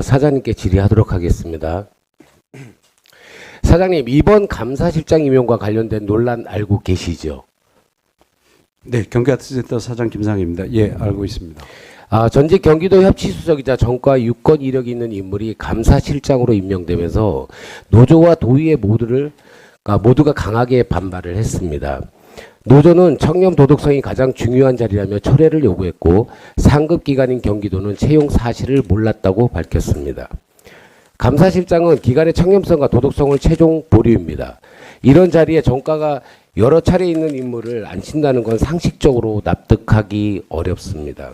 사장님께 질의하도록 하겠습니다. 사장님, 이번 감사실장 임용과 관련된 논란 알고 계시죠? 네, 경기아트센터 사장 김상입니다. 예, 알고 있습니다. 전직 경기도 협치수석이자 전과 유권 이력이 있는 인물이 감사실장으로 임명되면서 노조와 도의회 모두가 강하게 반발을 했습니다. 노조는 청렴 도덕성이 가장 중요한 자리라며 철회를 요구했고 상급 기관인 경기도는 채용 사실을 몰랐다고 밝혔습니다. 감사실장은 기관의 청렴성과 도덕성을 최종 보류입니다. 이런 자리에 정가가 여러 차례 있는 인물을 앉힌다는 건 상식적으로 납득하기 어렵습니다.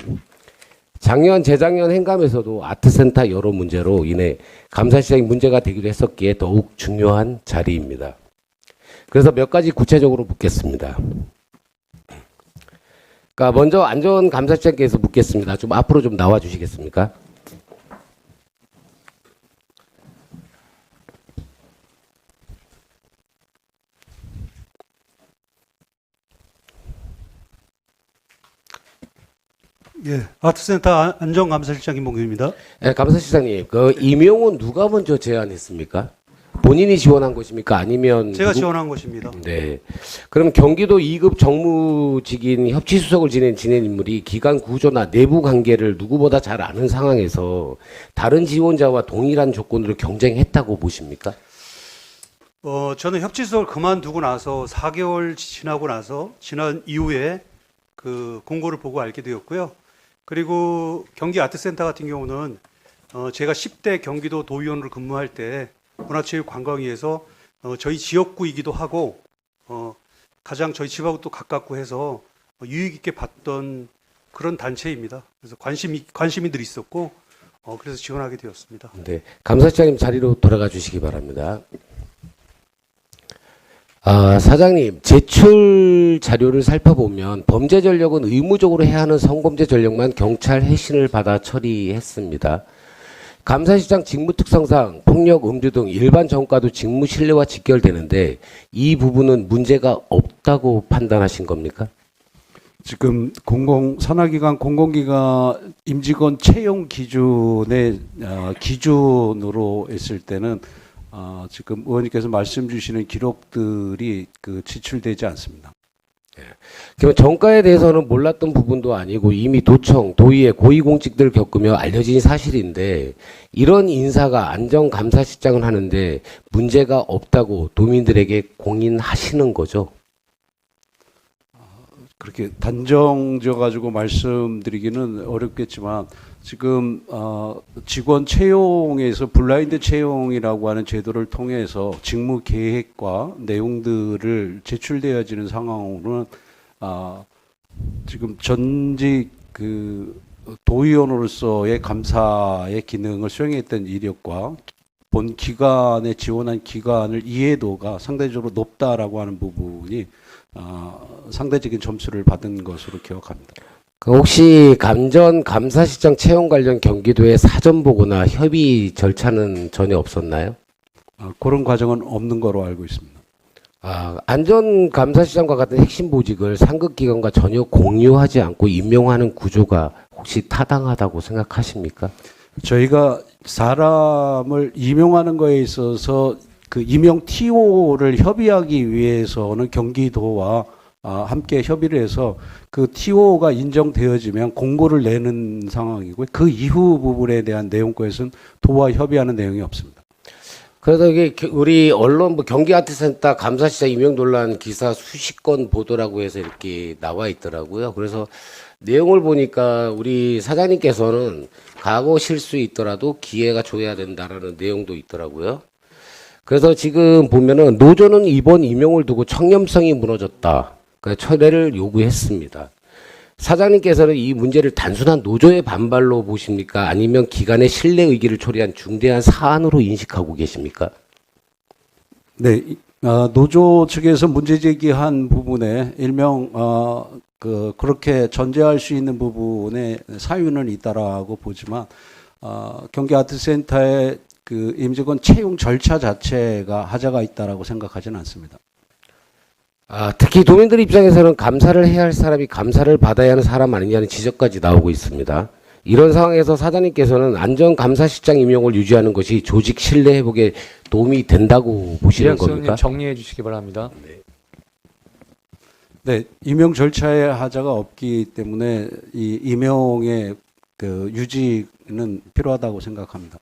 작년, 재작년 행감에서도 아트센터 여러 문제로 인해 감사실장이 문제가 되기도 했었기에 더욱 중요한 자리입니다. 그래서 몇 가지 구체적으로 묻겠습니다. 그러니까 먼저 안전감사실장께서 묻겠습니다. 좀 앞으로 좀 나와 주시겠습니까? 예, 아트센터 안전감사실장 김봉규입니다. 네, 감사실장님, 그 임용은 누가 먼저 제안했습니까? 본인이 지원한 것입니까? 아니면 제가 지원한 것입니다. 네. 그럼 경기도 2급 정무직인 협치수석을 지낸 인물이 기관 구조나 내부 관계를 누구보다 잘 아는 상황에서 다른 지원자와 동일한 조건으로 경쟁했다고 보십니까? 저는 협치수석을 그만두고 나서 4개월 지나고 나서 지난 이후에 그 공고를 보고 알게 되었고요. 그리고 경기 아트센터 같은 경우는 제가 10대 경기도 도의원으로 근무할 때 문화체육관광위에서 저희 지역구이기도 하고 가장 저희 집하고 또 가깝고 해서 유익 있게 봤던 그런 단체입니다. 그래서 관심이 늘 있었고 그래서 지원하게 되었습니다. 네, 감사실장님 자리로 돌아가 주시기 바랍니다. 사장님, 제출 자료를 살펴보면 범죄 전력은 의무적으로 해야 하는 성범죄 전력만 경찰 회신을 받아 처리했습니다. 감사실장 직무 특성상 폭력, 음주 등 일반 정과도 직무 신뢰와 직결되는데 이 부분은 문제가 없다고 판단하신 겁니까? 지금 산하기관 공공기관 임직원 채용 기준의 기준으로 했을 때는 지금 의원님께서 말씀 주시는 기록들이 지출되지 않습니다. 그럼 정가에 대해서는 몰랐던 부분도 아니고 이미 도청, 도의회 고위공직들 겪으며 알려진 사실인데 이런 인사가 안전감사실장을 하는데 문제가 없다고 도민들에게 공인하시는 거죠? 그렇게 단정져 가지고 말씀드리기는 어렵겠지만 지금 직원 채용에서 블라인드 채용이라고 하는 제도를 통해서 직무 계획과 내용들을 제출되어지는 상황으로는 지금 전직 도의원으로서의 감사의 기능을 수행했던 이력과 본 기관에 지원한 기관을 이해도가 상대적으로 높다라고 하는 부분이 상대적인 점수를 받은 것으로 기억합니다. 혹시 감사실장 채용 관련 경기도의 사전 보고나 협의 절차는 전혀 없었나요? 그런 과정은 없는 거로 알고 있습니다. 안전감사실장과 같은 핵심 보직을 상급기관과 전혀 공유하지 않고 임명하는 구조가 혹시 타당하다고 생각하십니까? 저희가 사람을 임용하는 거에 있어서 그 임용 TO를 협의하기 위해서는 경기도와 함께 협의를 해서 그 TO가 인정되어지면 공고를 내는 상황이고 그 이후 부분에 대한 내용과에서는 도와 협의하는 내용이 없습니다. 그래서 이게 우리 언론 경기아트센터 감사실장 임용 논란 기사 수십 건 보도라고 해서 이렇게 나와 있더라고요. 그래서 내용을 보니까 우리 사장님께서는 과거 실수 있더라도 기회가 줘야 된다라는 내용도 있더라고요. 그래서 지금 보면은 노조는 이번 임용을 두고 청렴성이 무너졌다. 그러니까 철회를 요구했습니다. 사장님께서는 이 문제를 단순한 노조의 반발로 보십니까? 아니면 기관의 신뢰 의기를 초래한 중대한 사안으로 인식하고 계십니까? 네, 노조 측에서 문제 제기한 부분에 일명 그렇게 전제할 수 있는 부분에 사유는 있다라고 보지만 경기 아트센터의 그 임직원 채용 절차 자체가 하자가 있다라고 생각하지는 않습니다. 특히 도민들 입장에서는 감사를 해야 할 사람이 감사를 받아야 하는 사람 아니냐는 지적까지 나오고 있습니다. 이런 상황에서 사장님께서는 안전감사실장 임용을 유지하는 것이 조직 신뢰 회복에 도움이 된다고 보시는 이학수님 겁니까? 정리해 주시기 바랍니다. 네, 임용 절차에 하자가 없기 때문에 이 임용의 그 유지는 필요하다고 생각합니다.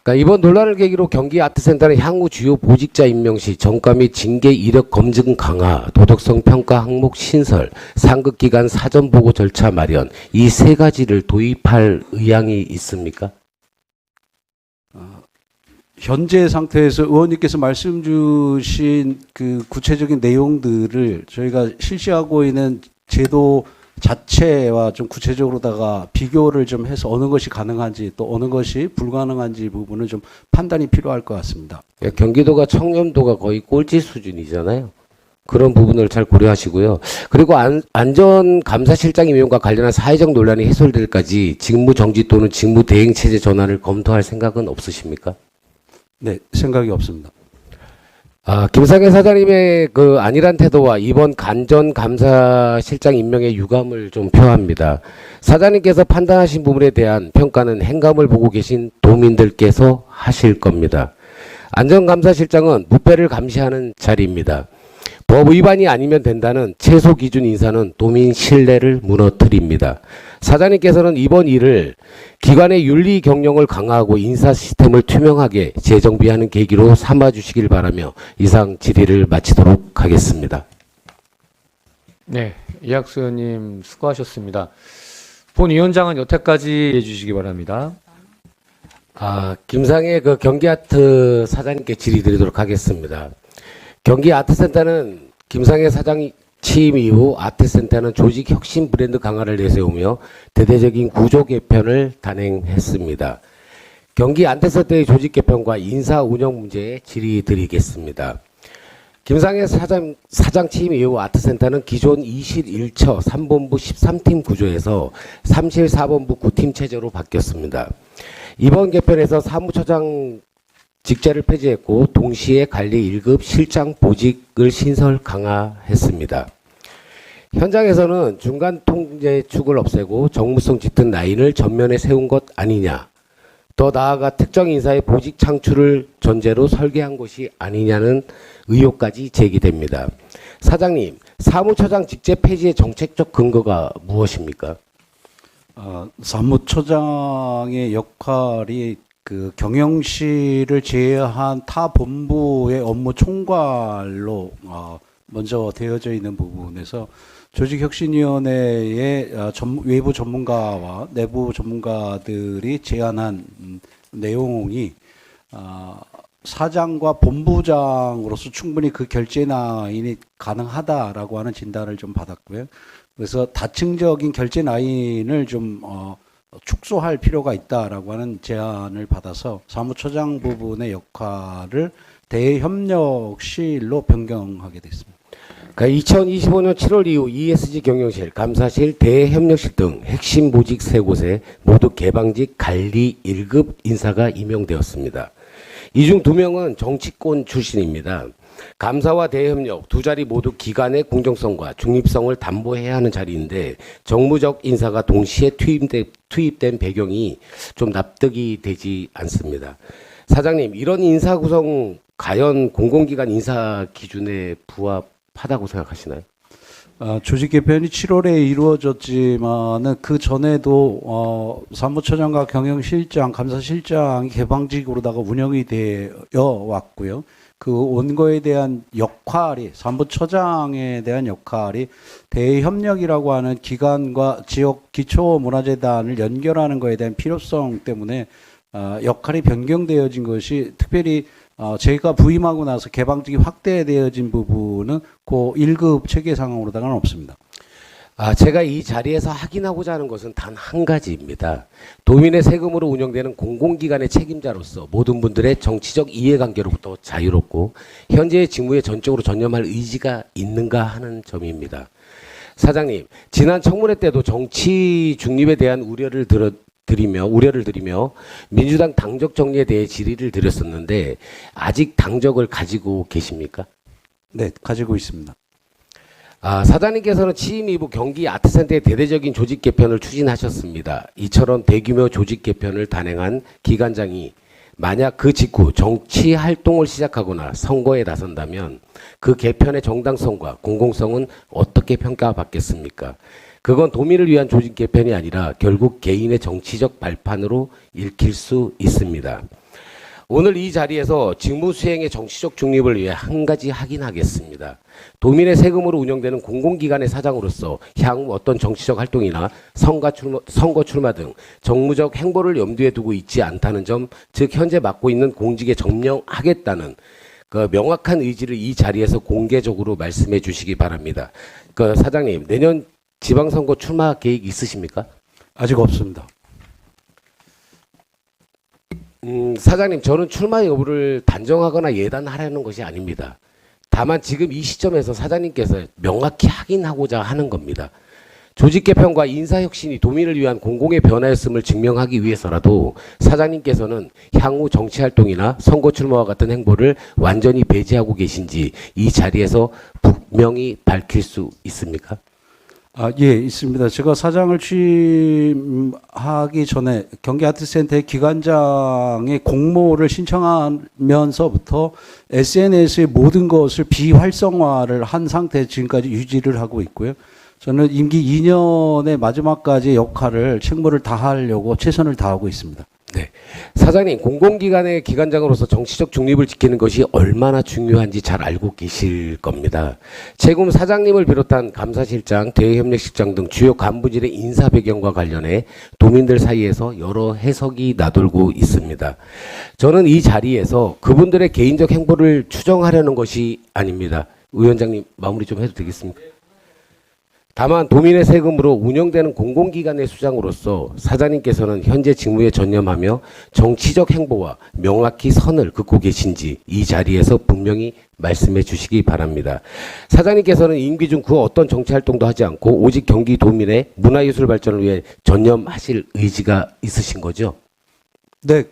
그러니까 이번 논란을 계기로 경기 아트센터는 향후 주요 보직자 임명 시 정가 및 징계 이력 검증 강화, 도덕성 평가 항목 신설, 상급 기관 사전 보고 절차 마련 이 세 가지를 도입할 의향이 있습니까? 현재 상태에서 의원님께서 말씀 주신 그 구체적인 내용들을 저희가 실시하고 있는 제도 자체와 좀 구체적으로다가 비교를 좀 해서 어느 것이 가능한지 또 어느 것이 불가능한지 부분은 좀 판단이 필요할 것 같습니다. 경기도가 청렴도가 거의 꼴찌 수준이잖아요. 그런 부분을 잘 고려하시고요. 그리고 안전감사실장 임용과 관련한 사회적 논란이 해소될 때까지 직무 정지 또는 직무 대행 체제 전환을 검토할 생각은 없으십니까? 네, 생각이 없습니다. 김상현 사장님의 그 안일한 태도와 이번 간전감사실장 임명의 유감을 좀 표합니다. 사장님께서 판단하신 부분에 대한 평가는 행감을 보고 계신 도민들께서 하실 겁니다. 안전감사실장은 부패를 감시하는 자리입니다. 법 위반이 아니면 된다는 최소 기준 인사는 도민 신뢰를 무너뜨립니다. 사장님께서는 이번 일을 기관의 윤리 경영을 강화하고 인사 시스템을 투명하게 재정비하는 계기로 삼아주시길 바라며 이상 질의를 마치도록 하겠습니다. 네, 이학수 의원님 수고하셨습니다. 본 위원장은 여태까지 해주시기 바랍니다. 김상의 그 경기아트 사장님께 질의드리도록 하겠습니다. 경기아트센터는 김상의 사장 취임 이후 아트센터는 조직 혁신 브랜드 강화를 내세우며 대대적인 구조 개편을 단행했습니다. 경기 아트센터의 조직 개편과 인사 운영 문제에 질의드리겠습니다. 김상의 사장 취임 이후 아트센터는 기존 21처 3본부 13팀 구조에서 3실 4본부 9팀 체제로 바뀌었습니다. 이번 개편에서 사무처장 직제를 폐지했고 동시에 관리 1급 실장 보직을 신설 강화했습니다. 현장에서는 중간 통제축을 없애고 정무성 짙은 라인을 전면에 세운 것 아니냐, 더 나아가 특정 인사의 보직 창출을 전제로 설계한 것이 아니냐는 의혹까지 제기됩니다. 사장님, 사무처장 직제 폐지의 정책적 근거가 무엇입니까? 사무처장의 역할이 그 경영실을 제외한 타 본부의 업무 총괄로 먼저 되어져 있는 부분에서 조직혁신위원회의 외부 전문가와 내부 전문가들이 제안한 내용이 사장과 본부장으로서 충분히 그 결제 라인이 가능하다라고 하는 진단을 좀 받았고요. 그래서 다층적인 결제 라인을 좀 축소할 필요가 있다라고 하는 제안을 받아서 사무처장 부분의 역할을 대협력실로 변경하게 됐습니다. 그러니까 2025년 7월 이후 ESG 경영실, 감사실, 대협력실 등 핵심 보직 3곳에 모두 개방직 관리 1급 인사가 임명되었습니다. 이 중 2명은 정치권 출신입니다. 감사와 대협력 두 자리 모두 기관의 공정성과 중립성을 담보해야 하는 자리인데 정무적 인사가 동시에 투입된 배경이 좀 납득이 되지 않습니다. 사장님, 이런 인사 구성 과연 공공기관 인사 기준에 부합하다고 생각하시나요? 조직 개편이 7월에 이루어졌지만은 그 전에도 사무처장과 경영실장, 감사실장이 개방직으로다가 운영이 되어 왔고요. 그 원고에 대한 역할이 사무처장에 대한 역할이 대협력이라고 하는 기관과 지역 기초문화재단을 연결하는 것에 대한 필요성 때문에 역할이 변경되어진 것이 특별히 제가 부임하고 나서 개방직이 확대되어진 부분은 그 1급 체계 상황으로다가는 없습니다. 제가 이 자리에서 확인하고자 하는 것은 단 한 가지입니다. 도민의 세금으로 운영되는 공공기관의 책임자로서 모든 분들의 정치적 이해관계로부터 자유롭고 현재의 직무에 전적으로 전념할 의지가 있는가 하는 점입니다. 사장님, 지난 청문회 때도 정치 중립에 대한 우려를 드리며 민주당 당적 정리에 대해 질의를 드렸었는데 아직 당적을 가지고 계십니까? 네, 가지고 있습니다. 사장님께서는 취임 이후 경기 아트센터의 대대적인 조직 개편을 추진하셨습니다. 이처럼 대규모 조직 개편을 단행한 기관장이 만약 그 직후 정치 활동을 시작하거나 선거에 나선다면 그 개편의 정당성과 공공성은 어떻게 평가받겠습니까? 그건 도민을 위한 조직 개편이 아니라 결국 개인의 정치적 발판으로 읽힐 수 있습니다. 오늘 이 자리에서 직무 수행의 정치적 중립을 위해 한 가지 확인하겠습니다. 도민의 세금으로 운영되는 공공기관의 사장으로서 향후 어떤 정치적 활동이나 선거 출마 등 정무적 행보를 염두에 두고 있지 않다는 점, 즉 현재 맡고 있는 공직에 점령하겠다는 그 명확한 의지를 이 자리에서 공개적으로 말씀해 주시기 바랍니다. 사장님, 내년 지방선거 출마 계획 있으십니까? 아직 없습니다. 사장님, 저는 출마 여부를 단정하거나 예단하라는 것이 아닙니다. 다만 지금 이 시점에서 사장님께서 명확히 확인하고자 하는 겁니다. 조직 개편과 인사 혁신이 도민을 위한 공공의 변화였음을 증명하기 위해서라도 사장님께서는 향후 정치 활동이나 선거 출마와 같은 행보를 완전히 배제하고 계신지 이 자리에서 분명히 밝힐 수 있습니까? 예, 있습니다. 제가 사장을 취임하기 전에 경기아트센터의 기관장의 공모를 신청하면서부터 SNS의 모든 것을 비활성화를 한 상태 지금까지 유지를 하고 있고요. 저는 임기 2년의 마지막까지 역할을 책무를 다하려고 최선을 다하고 있습니다. 네. 사장님, 공공기관의 기관장으로서 정치적 중립을 지키는 것이 얼마나 중요한지 잘 알고 계실 겁니다. 최근 사장님을 비롯한 감사실장, 대외협력실장 등 주요 간부진의 인사 배경과 관련해 도민들 사이에서 여러 해석이 나돌고 있습니다. 저는 이 자리에서 그분들의 개인적 행보를 추정하려는 것이 아닙니다. 위원장님, 마무리 좀 해도 되겠습니까? 다만 도민의 세금으로 운영되는 공공기관의 수장으로서 사장님께서는 현재 직무에 전념하며 정치적 행보와 명확히 선을 긋고 계신지 이 자리에서 분명히 말씀해 주시기 바랍니다. 사장님께서는 임기 중 그 어떤 정치 활동도 하지 않고 오직 경기 도민의 문화예술 발전을 위해 전념하실 의지가 있으신 거죠? 네,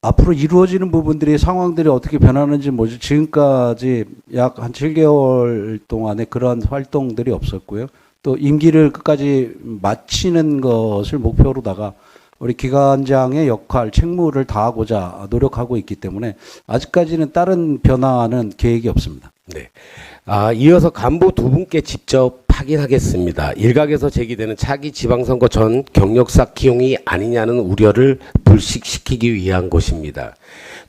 앞으로 이루어지는 부분들이 상황들이 어떻게 변하는지 뭐지 지금까지 약 한 7개월 동안에 그러한 활동들이 없었고요. 또 임기를 끝까지 마치는 것을 목표로다가 우리 기관장의 역할, 책무를 다하고자 노력하고 있기 때문에 아직까지는 다른 변화는 계획이 없습니다. 네. 이어서 간부 두 분께 직접 확인하겠습니다. 일각에서 제기되는 차기 지방선거 전 경력 쌓기 기용이 아니냐는 우려를 불식시키기 위한 것입니다.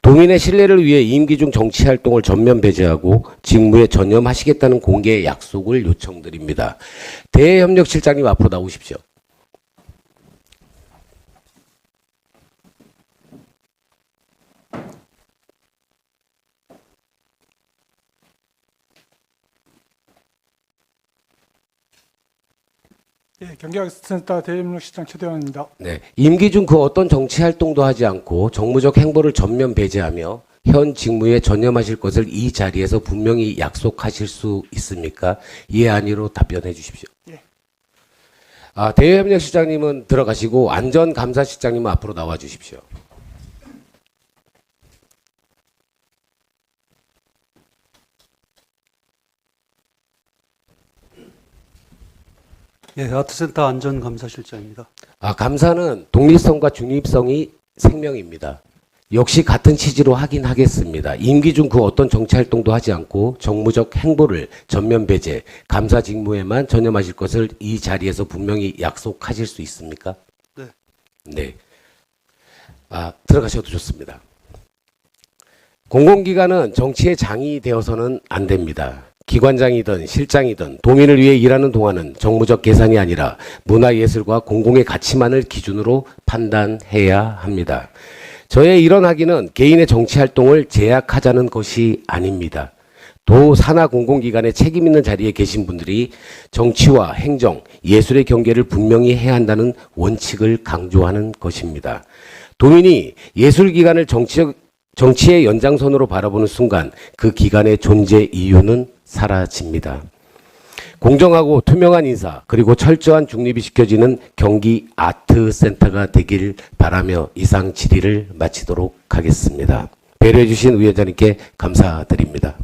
도민의 신뢰를 위해 임기 중 정치 활동을 전면 배제하고 직무에 전념하시겠다는 공개 약속을 요청드립니다. 대외협력실장님 앞으로 나오십시오. 예, 경기아트센터 대협력실장 최대원입니다. 네, 임기 중 그 어떤 정치 활동도 하지 않고 정무적 행보를 전면 배제하며 현 직무에 전념하실 것을 이 자리에서 분명히 약속하실 수 있습니까? 예, 아니로 답변해 주십시오. 예. 대외협력실장님은 들어가시고 안전감사실장님은 앞으로 나와 주십시오. 예, 아트센터 안전감사실장입니다. 감사는 독립성과 중립성이 생명입니다. 역시 같은 취지로 확인하겠습니다. 임기 중 그 어떤 정치 활동도 하지 않고 정무적 행보를 전면 배제, 감사 직무에만 전념하실 것을 이 자리에서 분명히 약속하실 수 있습니까? 네. 네. 들어가셔도 좋습니다. 공공기관은 정치의 장이 되어서는 안 됩니다. 기관장이든 실장이든 도민을 위해 일하는 동안은 정무적 계산이 아니라 문화예술과 공공의 가치만을 기준으로 판단해야 합니다. 저의 이런 학위는 개인의 정치 활동을 제약하자는 것이 아닙니다. 도 산하 공공기관의 책임 있는 자리에 계신 분들이 정치와 행정, 예술의 경계를 분명히 해야 한다는 원칙을 강조하는 것입니다. 도민이 예술기관을 정치의 연장선으로 바라보는 순간 그 기관의 존재 이유는 사라집니다. 공정하고 투명한 인사 그리고 철저한 중립이 지켜지는 경기 아트센터가 되길 바라며 이상 질의를 마치도록 하겠습니다. 배려해 주신 위원장님께 감사드립니다.